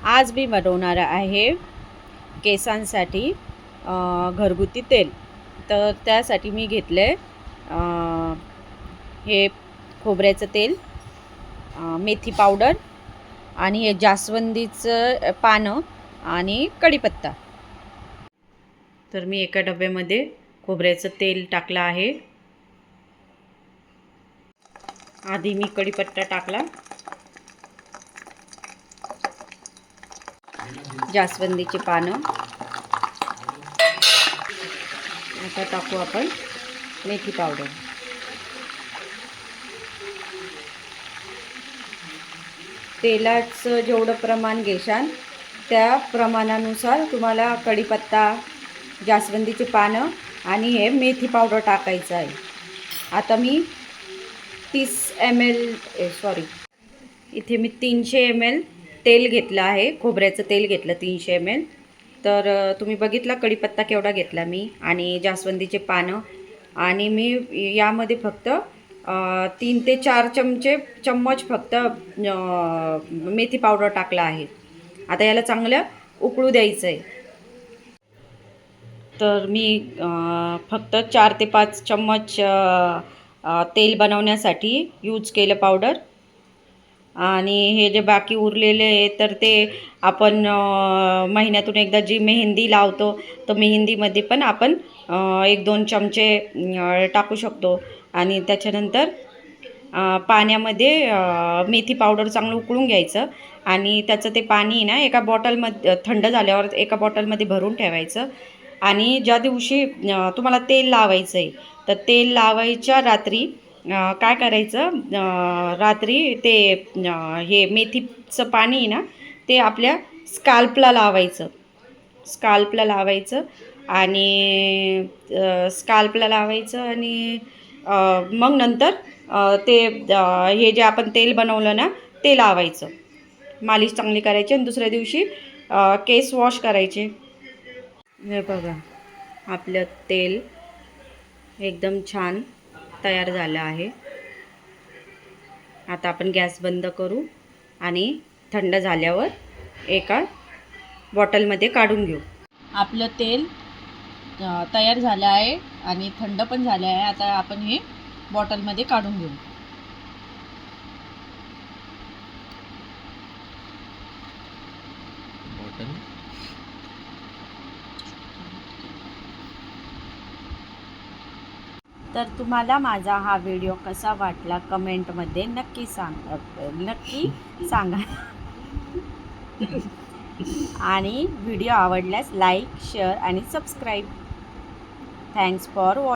आज मी बनवणार आहे केसांसाठी घरगुती तेल। तर त्यासाठी मी घेतले हे खोबऱ्याचं तेल, मेथी पावडर आणि हे जास्वंदीचं पानं आणि कढीपत्ता। तर मी एका डब्यामध्ये खोबऱ्याचं तेल टाकलं आहे। आधी मी कढीपत्ता टाकला, जास्वंदीची पानं, आता टाकू आपण मेथी पावडर। तेलाचं जेवढं प्रमाण घेशाल त्या प्रमाणानुसार तुम्हाला कढीपत्ता, जास्वंदीची पानं आणि हे मेथी पावडर टाकायचं आहे। आता मी 30 ml इथे मी 300 ml तेल घेतलं आहे, खोबऱ्याचं तेल घेतलं 300 ml। तर तुम्ही बघितला कढीपत्ता केवढा घेतला मी आणि जास्वंदीचे पानं, आणि मी यामध्ये फक्त 3 ते 4 चम्मच फक्त मेथी पावडर टाकला आहे। आता याला चांगलं उकळू द्यायचं आहे। तर मी फक्त 4 ते 5 चम्मच तेल बनवण्यासाठी यूज केलं पावडर, आणि हे जे बाकी उरलेले आहे तर ते आपण महिन्यातून एकदा जी मेहंदी लावतो तर मेहंदीमध्ये पण आपण 1-2 चमचे टाकू शकतो। आणि त्याच्यानंतर पाण्यामध्ये मेथी पावडर चांगलं उकळून घ्यायचं, आणि त्याचं ते पाणी ना एका बॉटलमध्ये थंड झाल्यावर एका बॉटलमध्ये भरून ठेवायचं। आणि ज्या दिवशी तुम्हाला तेल लावायचं आहे तर तेल लावायच्या रात्री काय करायचं, रात्री ते हे मेथीचं पाणी आहे ना ते आपल्या स्काल्पला लावायचं। आणि मग नंतर ते हे जे आपण तेल बनवलं ना ते लावायचं, मालिश चांगली करायची आणि दुसऱ्या दिवशी केस वॉश करायचे। हे बघा, आपलं तेल एकदम छान तयार झालं आहे। आता आपण गॅस बंद करू आणि थंड झाल्यावर एका बॉटलमध्ये काढून घेऊ। आपलं तेल तयार झालं आहे आणि थंड पण झालं आहे। आता आपण हे बॉटलमध्ये काढून घेऊ। तर तुम्हाला माझा हा व्हिडिओ कसा वाटला कमेंटमध्ये नक्की सांगा आणि व्हिडिओ आवडल्यास लाईक, शेअर आणि सबस्क्राईब। Thanks for watching.